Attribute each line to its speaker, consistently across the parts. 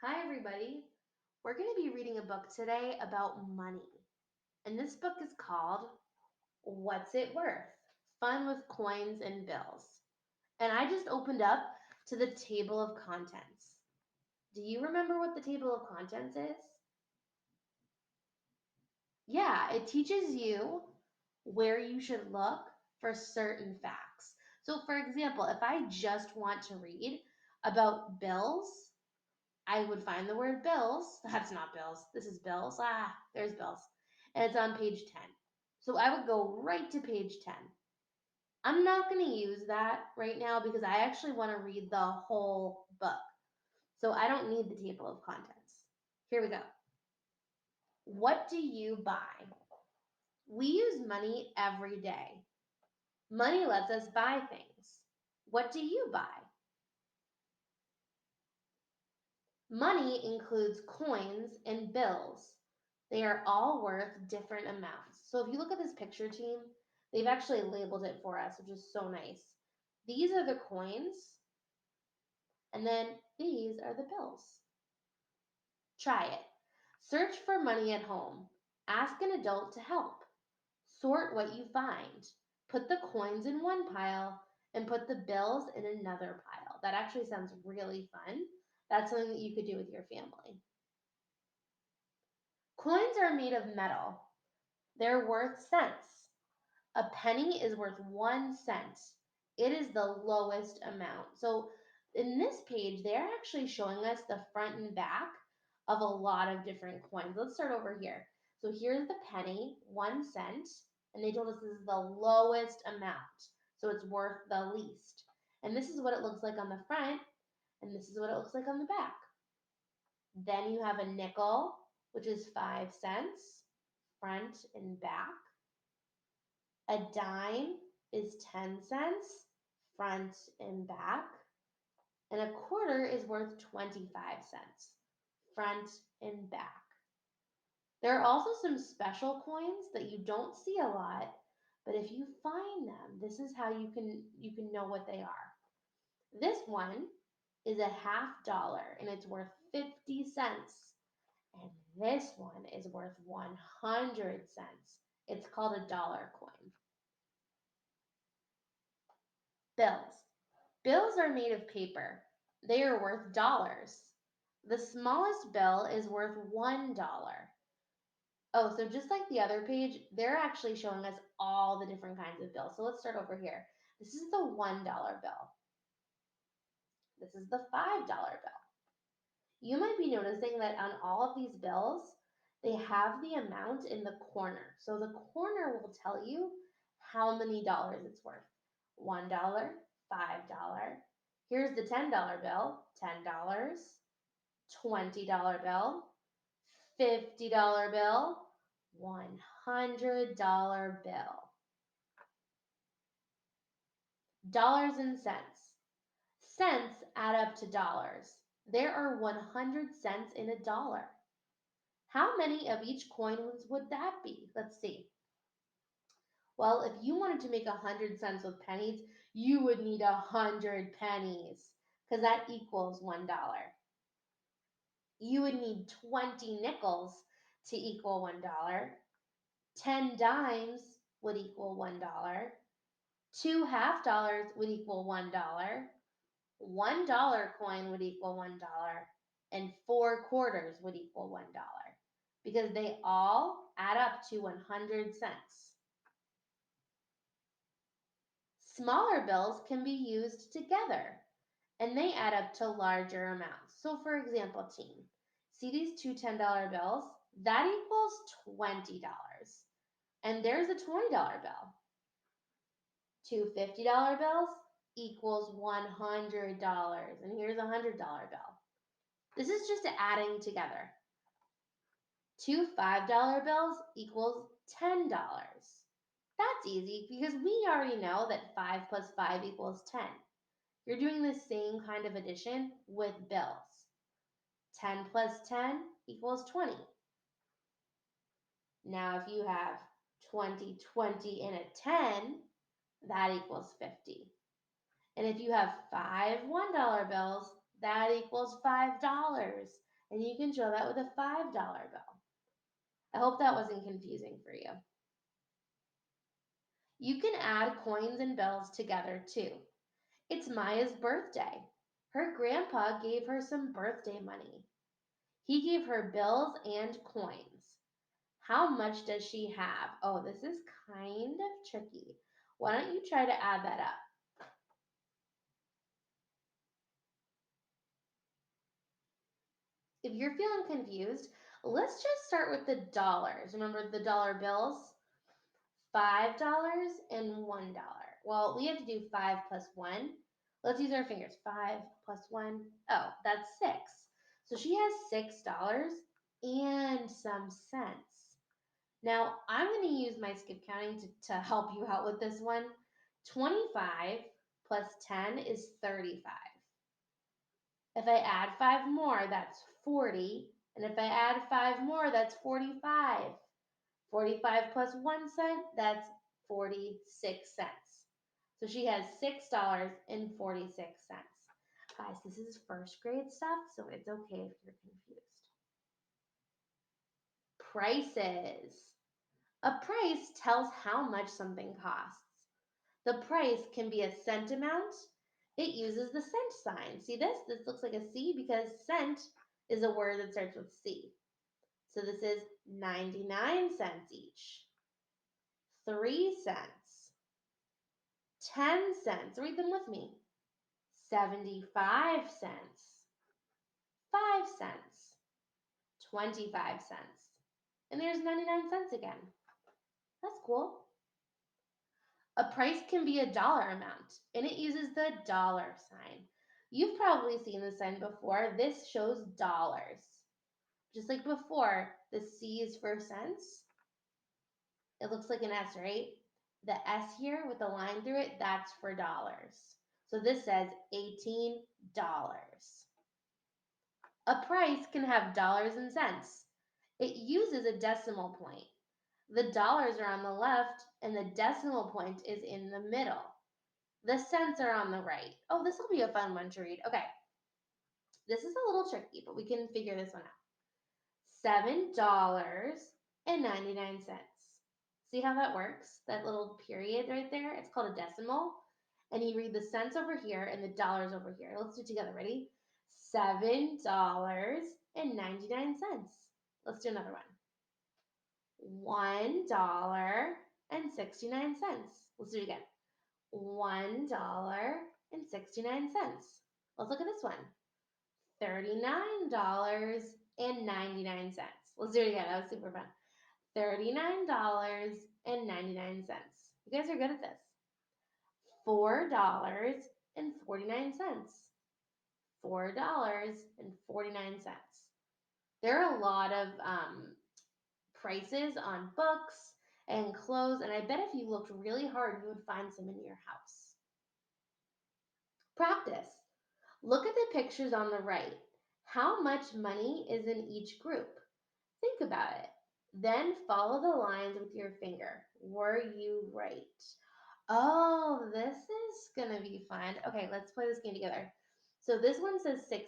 Speaker 1: Hi, everybody. We're going to be reading a book today about money. And this book is called What's It Worth? Fun with Coins and Bills. And I just opened up to the table of contents. Do you remember what the table of contents is? Yeah, it teaches you where you should look for certain facts. So, for example, if I just want to read about bills, I would find the word bills. That's not bills. This is bills. There's bills. And it's on page 10. So I would go right to page 10. I'm not going to use that right now because I actually want to read the whole book. So I don't need the table of contents. Here we go. What do you buy? We use money every day. Money lets us buy things. What do you buy? Money includes coins and bills. They are all worth different amounts. So if you look at this picture, team, they've actually labeled it for us, which is so nice. These are the coins, and then these are the bills. Try it. Search for money at home. Ask an adult to help. Sort what you find. Put the coins in one pile and put the bills in another pile. That actually sounds really fun. That's something that you could do with your family. Coins are made of metal. They're worth cents. A penny is worth 1 cent. It is the lowest amount. So in this page, they're actually showing us the front and back of a lot of different coins. Let's start over here. So here's the penny, 1 cent, and they told us this is the lowest amount. So it's worth the least. And this is what it looks like on the front, and this is what it looks like on the back. Then you have a nickel, which is 5 cents, front and back. A dime is 10 cents, front and back. And a quarter is worth 25 cents, front and back. There are also some special coins that you don't see a lot, but if you find them, this is how you can know what they are. This one is a $50 and it's worth 50 cents. And this one is worth 100 cents. It's called a dollar coin. Bills. Bills are made of paper. They are worth dollars. The smallest bill is worth $1. Oh, so just like the other page, they're actually showing us all the different kinds of bills. So let's start over here. This is the $1 bill. This is the $5 bill. You might be noticing that on all of these bills, they have the amount in the corner. So the corner will tell you how many dollars it's worth. $1, $5. Here's the $10 bill, $10, $20 bill, $50 bill, $100 bill. Dollars and cents. Cents add up to dollars. There are 100 cents in a dollar. How many of each coin would that be? Let's see. Well, if you wanted to make 100 cents with pennies, you would need 100 pennies because that equals $1. You would need 20 nickels to equal $1. 10 dimes would equal $1. Two $half-dollars would equal $1. $1 coin would equal $1. And four quarters would equal $1 because they all add up to 100 cents. Smaller bills can be used together and they add up to larger amounts. So, for example, team, see these two $10 bills? That equals $20. And there's a $20 bill. Two $50 bills equals $100. And here's a $100 bill. This is just adding together. Two $5 bills equals $10. That's easy because we already know that 5 plus 5 equals 10. You're doing the same kind of addition with bills. 10 plus 10 equals 20. Now, if you have 20, 20, and a 10, that equals 50. And if you have five $1 bills, that equals $5. And you can show that with a $5 bill. I hope that wasn't confusing for you. You can add coins and bills together too. It's Maya's birthday. Her grandpa gave her some birthday money. He gave her bills and coins. How much does she have? Oh, this is kind of tricky. Why don't you try to add that up? If you're feeling confused, let's just start with the dollars. Remember the dollar bills? $5 and $1. Well, we have to do 5 plus 1. Let's use our fingers. 5 plus 1. Oh, that's 6. So she has $6 and some cents. Now, I'm going to use my skip counting to help you out with this one. 25 plus 10 is 35. If I add 5 more, that's 40. And if I add 5 more, that's 45. 45 plus 1 cent, that's 46 cents. So she has $6.46. Guys, this is first grade stuff, so it's okay if you're confused. Prices. A price tells how much something costs. The price can be a cent amount. It uses the cent sign. See this? This looks like a C because cent is a word that starts with C. So this is 99 cents each. 3 cents. 10 cents. Read them with me. 75 cents. 5 cents. 25 cents. And there's 99 cents again. That's cool. A price can be a dollar amount, and it uses the dollar sign. You've probably seen the sign before. This shows dollars. Just like before, the C is for cents. It looks like an S, right? The S here with the line through it, that's for dollars. So this says $18. A price can have dollars and cents. It uses a decimal point. The dollars are on the left and the decimal point is in the middle. The cents are on the right. Oh, this will be a fun one to read. Okay. This is a little tricky, but we can figure this one out. $7.99. See how that works? That little period right there? It's called a decimal. And you read the cents over here and the dollars over here. Let's do it together. Ready? $7.99. Let's do another one. $1.69. Let's do it again. $1.69. Let's look at this one. $39.99. Let's do it again. That was super fun. $39.99. You guys are good at this. $4.49. $4.49. There are a lot of prices on books and clothes, and I bet if you looked really hard, you would find some in your house. Practice. Look at the pictures on the right. How much money is in each group? Think about it. Then follow the lines with your finger. Were you right? Oh, this is going to be fun. Okay, let's play this game together. So this one says $6.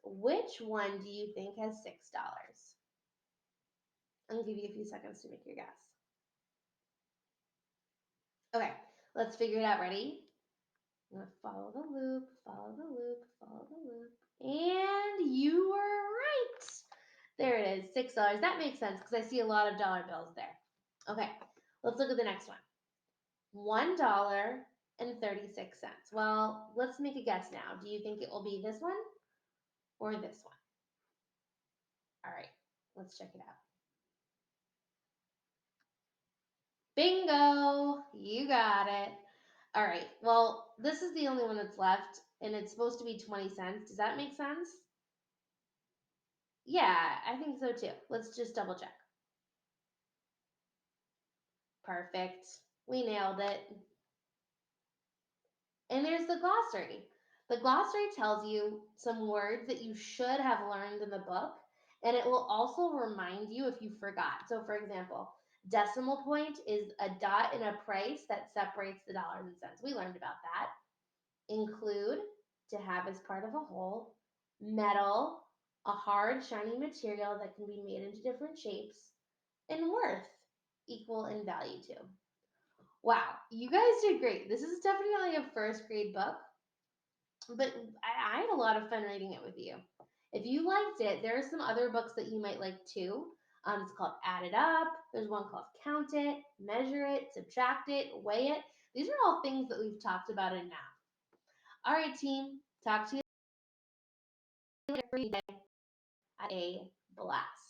Speaker 1: Which one do you think has $6? I'll give you a few seconds to make your guess. Okay, let's figure it out. Ready? I'm going to follow the loop, follow the loop, follow the loop. And you were right. There it is, $6. That makes sense because I see a lot of dollar bills there. Okay, let's look at the next one. $1.36. Well, let's make a guess now. Do you think it will be this one or this one? All right, let's check it out. Bingo! You got it. All right, well, this is the only one that's left, and it's supposed to be 20 cents. Does that make sense? Yeah, I think so too. Let's just double check. Perfect. We nailed it. And there's the glossary. The glossary tells you some words that you should have learned in the book, and it will also remind you if you forgot. So, for example, decimal point is a dot in a price that separates the dollars and cents. We learned about that. Include, to have as part of a whole. Metal, a hard, shiny material that can be made into different shapes, and worth, equal in value to. Wow, you guys did great. This is definitely a first grade book, but I had a lot of fun reading it with you. If you liked it, there are some other books that you might like too. It's called Add It Up. There's one called Count It, Measure It, Subtract It, Weigh It. These are all things that we've talked about in math. All right, team. Talk to you later. Had a blast.